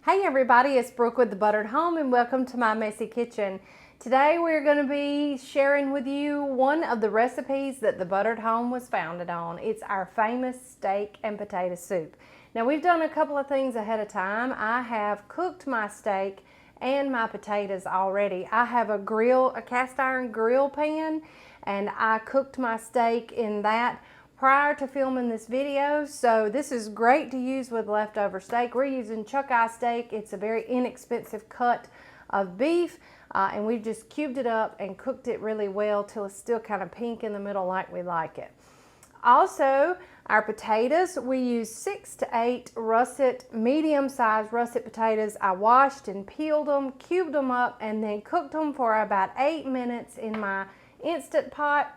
Hey everybody, it's Brooke with The Buttered Home and welcome to my messy kitchen. Today we're going to be sharing with you one of the recipes that The Buttered Home was founded on. It's our famous steak and potato soup. Now we've done a couple of things ahead of time. I have cooked my steak and my potatoes already. I have a cast iron grill pan, and I cooked my steak in that prior to filming this video, so this is great to use with leftover steak. We're using chuck eye steak. It's a very inexpensive cut of beef, and we've just cubed it up and cooked it really well till it's still kind of pink in the middle like we like it. Also, our potatoes, we use 6 to 8 russet, medium-sized russet potatoes. I washed and peeled them, cubed them up, and then cooked them for about 8 minutes in my Instant Pot,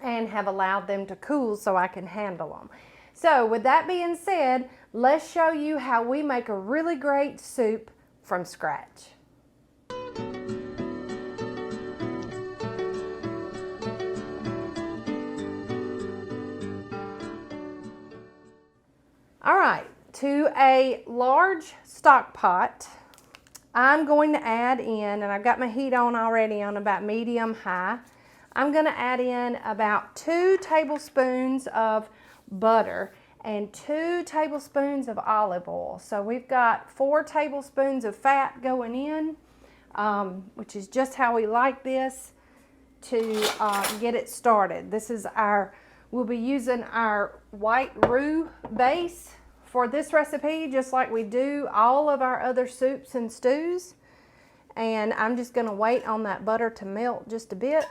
and have allowed them to cool so I can handle them. So with that being said, let's show you how we make a really great soup from scratch. All right, to a large stock pot, I'm going to add in, and I've got my heat on already on about medium-high, I'm going to add in about 2 tablespoons of butter and 2 tablespoons of olive oil. So we've got 4 tablespoons of fat going in, which is just how we like this to get it started. We'll be using our white roux base for this recipe, just like we do all of our other soups and stews. And I'm just going to wait on that butter to melt just a bit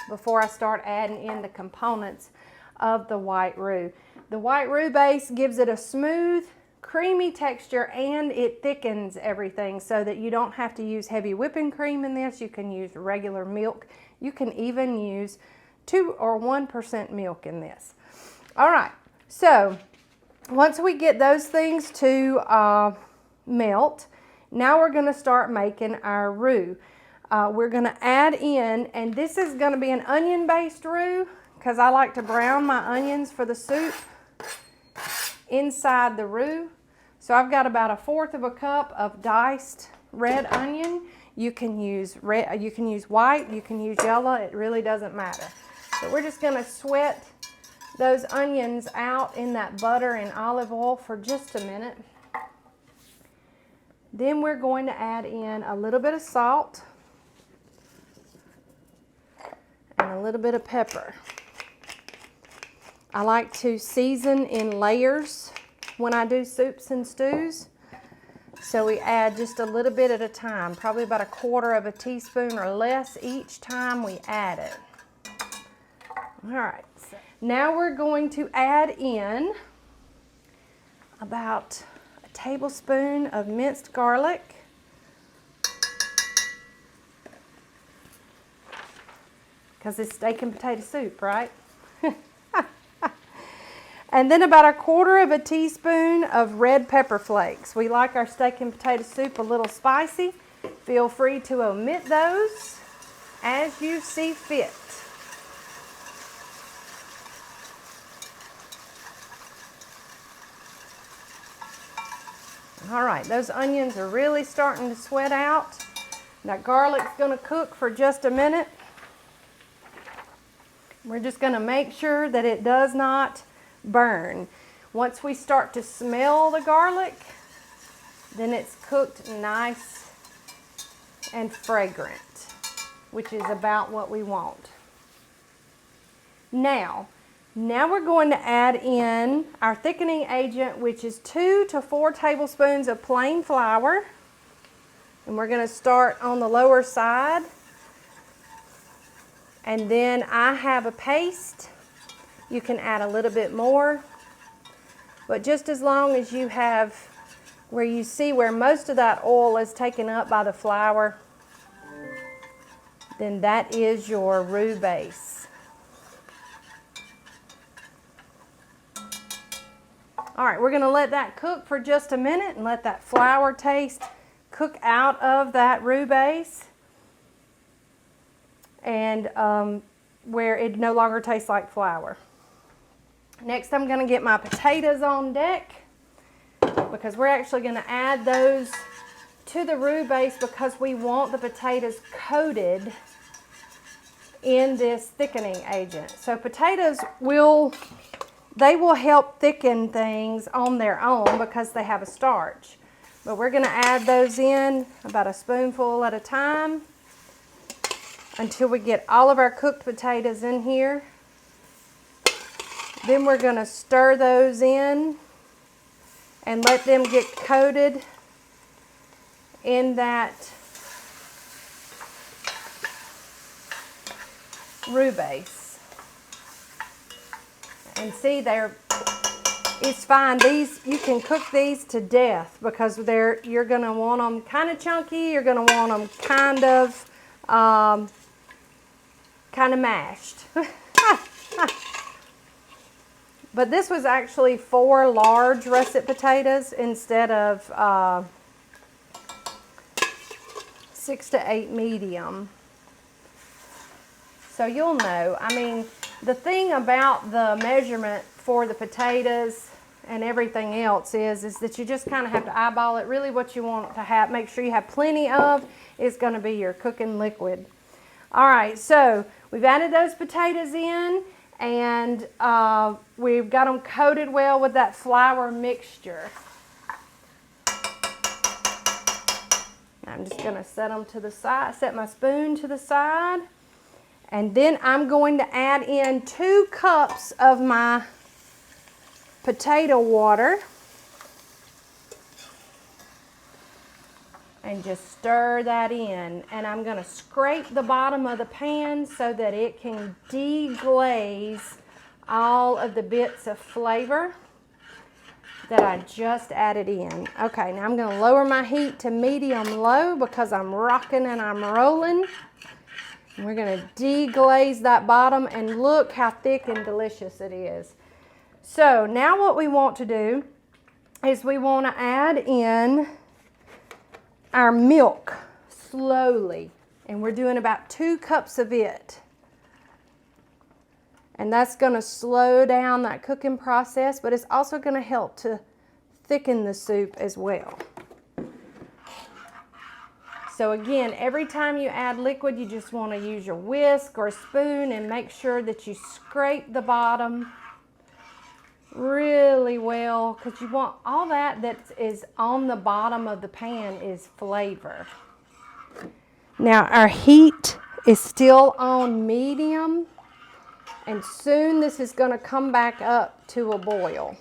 before I start adding in the components of the white roux. The white roux base gives it a smooth, creamy texture, and it thickens everything so that you don't have to use heavy whipping cream in this. You can use regular milk. You can even use 2 or 1% milk in this. All right, so once we get those things to melt, now we're going to start making our roux. We're going to add in, and this is going to be an onion-based roux because I like to brown my onions for the soup inside the roux. So I've got about 1/4 cup of diced red onion. You can use red, you can use white, you can use yellow. It really doesn't matter. So we're just going to sweat those onions out in that butter and olive oil for just a minute. Then we're going to add in a little bit of salt and a little bit of pepper. I like to season in layers when I do soups and stews. So we add just a little bit at a time, probably about 1/4 teaspoon or less each time we add it. All right, so now we're going to add in about a tablespoon of minced garlic. Because it's steak and potato soup, right? And then about 1/4 teaspoon of red pepper flakes. We like our steak and potato soup a little spicy. Feel free to omit those as you see fit. All right, those onions are really starting to sweat out. That garlic's going to cook for just a minute. We're just going to make sure that it does not burn. Once we start to smell the garlic, then it's cooked nice and fragrant, which is about what we want. Now we're going to add in our thickening agent, which is 2 to 4 tablespoons of plain flour. And we're going to start on the lower side. And then I have a paste. You can add a little bit more. But just as long as you have where you see where most of that oil is taken up by the flour, then that is your roux base. All right, we're going to let that cook for just a minute and let that flour taste cook out of that roux base. And where it no longer tastes like flour. Next, I'm going to get my potatoes on deck. because we're actually going to add those to the roux base because we want the potatoes coated in this thickening agent. So potatoes will help thicken things on their own because they have a starch. But we're going to add those in about a spoonful at a time until we get all of our cooked potatoes in here. Then we're going to stir those in and let them get coated in that roux base. And see, it's fine. These, you can cook these to death because you're going to want them kind of chunky. You're going to want them kind of mashed. But this was actually 4 large russet potatoes instead of 6 to 8 medium. So you'll know. I mean, the thing about the measurement for the potatoes and everything else is that you just kind of have to eyeball it. Really what you want to have, make sure you have plenty of, is going to be your cooking liquid. All right, so we've added those potatoes in, and we've got them coated well with that flour mixture. I'm just going to set them to the side, set my spoon to the side, and then I'm going to add in 2 cups of my potato water and just stir that in. And I'm going to scrape the bottom of the pan so that it can deglaze all of the bits of flavor that I just added in. Okay, now I'm going to lower my heat to medium-low because I'm rocking and I'm rolling. And we're going to deglaze that bottom, and look how thick and delicious it is. So now what we want to do is we want to add in our milk slowly, and we're doing about 2 cups of it. And that's going to slow down that cooking process, but it's also going to help to thicken the soup as well. So again, every time you add liquid, you just want to use your whisk or spoon and make sure that you scrape the bottom really well, because you want all that is on the bottom of the pan is flavor. Now our heat is still on medium, and soon this is going to come back up to a boil.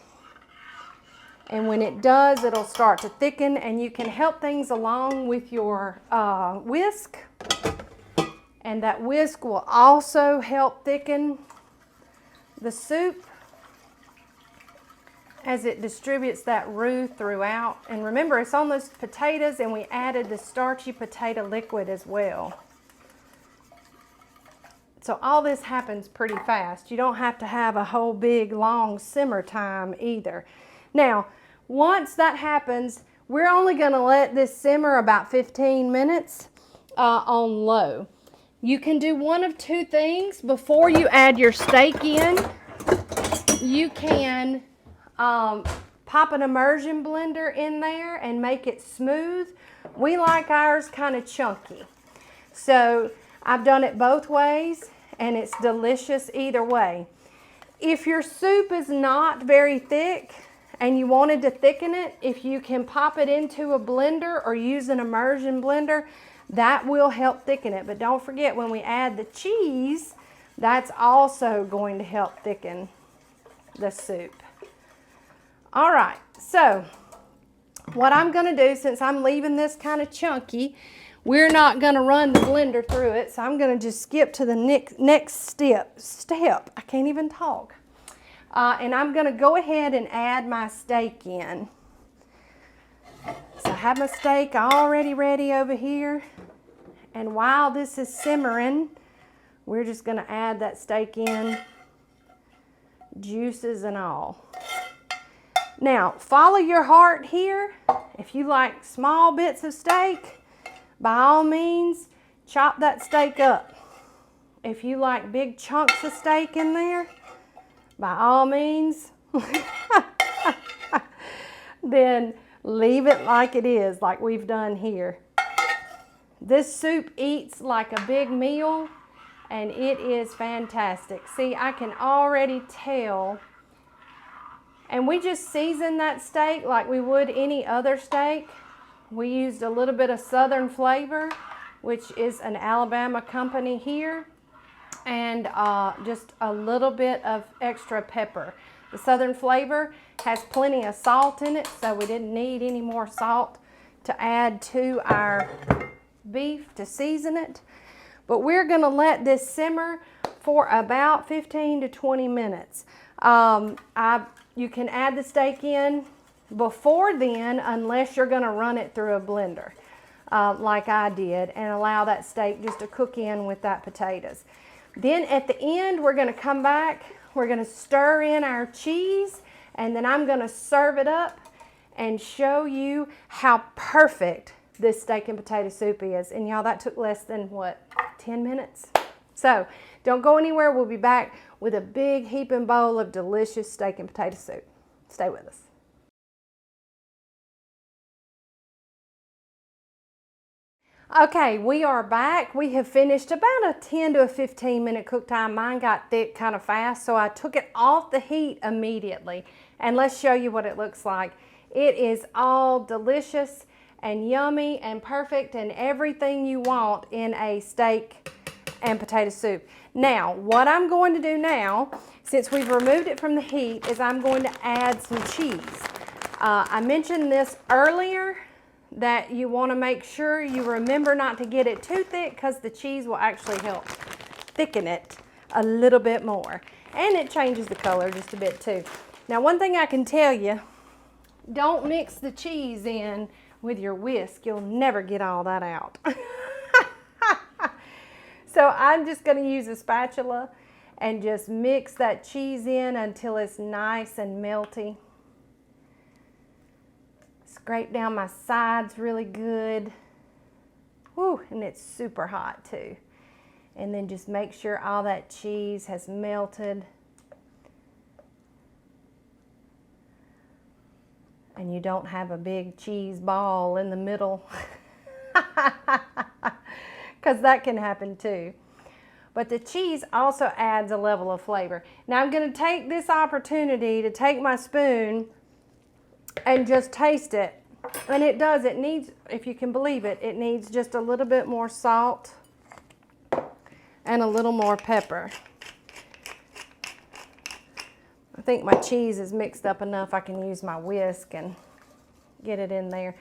And when it does, it'll start to thicken, and you can help things along with your whisk. And that whisk will also help thicken the soup as it distributes that roux throughout. And remember, it's on those potatoes, and we added the starchy potato liquid as well. So all this happens pretty fast. You don't have to have a whole big long simmer time either. Now, once that happens, we're only going to let this simmer about 15 minutes on low. You can do one of 2 things before you add your steak in. You can pop an immersion blender in there and make it smooth. We like ours kind of chunky. So I've done it both ways, and it's delicious either way. If your soup is not very thick and you wanted to thicken it, if you can pop it into a blender or use an immersion blender, that will help thicken it. But don't forget, when we add the cheese, that's also going to help thicken the soup. All right, so what I'm going to do, since I'm leaving this kind of chunky, we're not going to run the blender through it, so I'm going to just skip to the next step. I can't even talk. And I'm going to go ahead and add my steak in. So I have my steak already ready over here. And while this is simmering, we're just going to add that steak in, juices and all. Now, follow your heart here. If you like small bits of steak, by all means, chop that steak up. If you like big chunks of steak in there, by all means, then leave it like it is, like we've done here. This soup eats like a big meal, and it is fantastic. See, I can already tell. And we just seasoned that steak like we would any other steak. We used a little bit of Southern Flavor, which is an Alabama company here, and just a little bit of extra pepper. The Southern Flavor has plenty of salt in it, so we didn't need any more salt to add to our beef to season it. But we're gonna let this simmer for about 15 to 20 minutes. You can add the steak in before then, unless you're gonna run it through a blender, like I did, and allow that steak just to cook in with that potatoes. Then at the end, we're gonna come back, we're gonna stir in our cheese, and then I'm gonna serve it up and show you how perfect this steak and potato soup is. And y'all, that took less than, what, 10 minutes? So don't go anywhere. We'll be back with a big heaping bowl of delicious steak and potato soup. Stay with us. Okay, we are back. We have finished about a 10 to a 15 minute cook time. Mine got thick kind of fast, so I took it off the heat immediately. And let's show you what it looks like. It is all delicious and yummy and perfect and everything you want in a steak and potato soup. Now, what I'm going to do now, since we've removed it from the heat, is I'm going to add some cheese. I mentioned this earlier, that you want to make sure you remember not to get it too thick, because the cheese will actually help thicken it a little bit more. And it changes the color just a bit too. Now, one thing I can tell you, don't mix the cheese in with your whisk. You'll never get all that out. So I'm just going to use a spatula and just mix that cheese in until it's nice and melty. Scrape down my sides really good. Woo, and it's super hot too. And then just make sure all that cheese has melted. And you don't have a big cheese ball in the middle. Because that can happen too. But the cheese also adds a level of flavor. Now I'm going to take this opportunity to take my spoon and just taste it. And it does, it needs, if you can believe it, it needs just a little bit more salt and a little more pepper. I think my cheese is mixed up enough I can use my whisk and get it in there.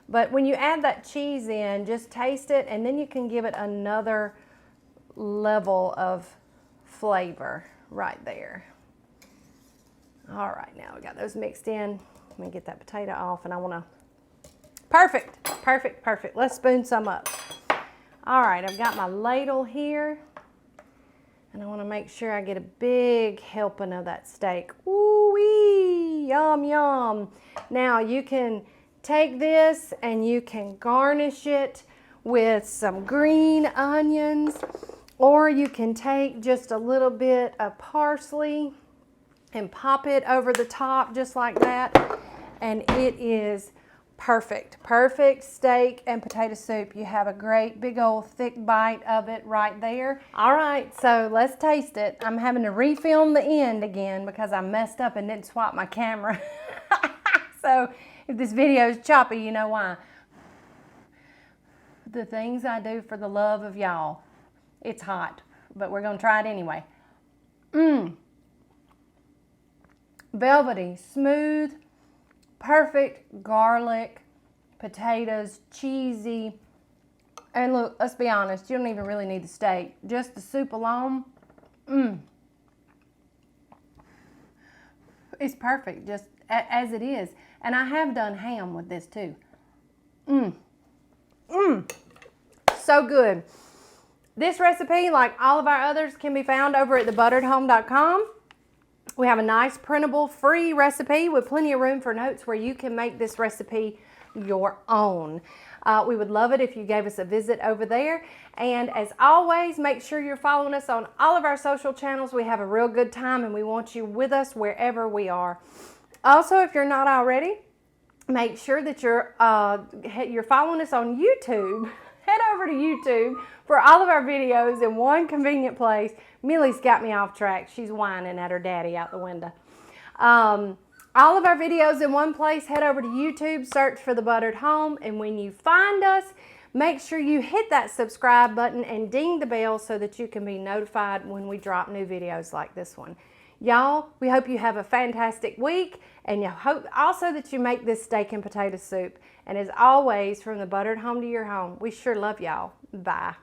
But when you add that cheese in, just taste it, and then you can give it another level of flavor right there. All right, now we got those mixed in. Let me get that potato off, and I want to, perfect, perfect, perfect. Let's spoon some up. All right, I've got my ladle here, and I want to make sure I get a big helping of that steak. Ooh-wee, yum, yum. Now you can take this and you can garnish it with some green onions, or you can take just a little bit of parsley and pop it over the top just like that, and it is perfect. Perfect steak and potato soup. You have a great big old thick bite of it right there. All right, so let's taste it. I'm having to refilm the end again because I messed up and didn't swap my camera. So if this video is choppy, you know why. The things I do for the love of y'all. It's hot, but we're gonna try it anyway. Velvety, smooth, perfect garlic, potatoes, cheesy. And look, let's be honest, you don't even really need the steak. Just the soup alone, it's perfect, just as it is. And I have done ham with this too. So good. This recipe, like all of our others, can be found over at thebutteredhome.com. We have a nice printable free recipe with plenty of room for notes where you can make this recipe your own. We would love it if you gave us a visit over there. And as always, make sure you're following us on all of our social channels. We have a real good time and we want you with us wherever we are. Also, if you're not already, make sure that you're following us on YouTube. Head over to YouTube for all of our videos in one convenient place. Millie's got me off track. She's whining at her daddy out the window. All of our videos in one place. Head over to YouTube, search for The Buttered Home, and when you find us, make sure you hit that subscribe button and ding the bell so that you can be notified when we drop new videos like this one. Y'all, we hope you have a fantastic week, and you hope also that you make this steak and potato soup. And as always, from the buttered home to your home, we sure love y'all. Bye.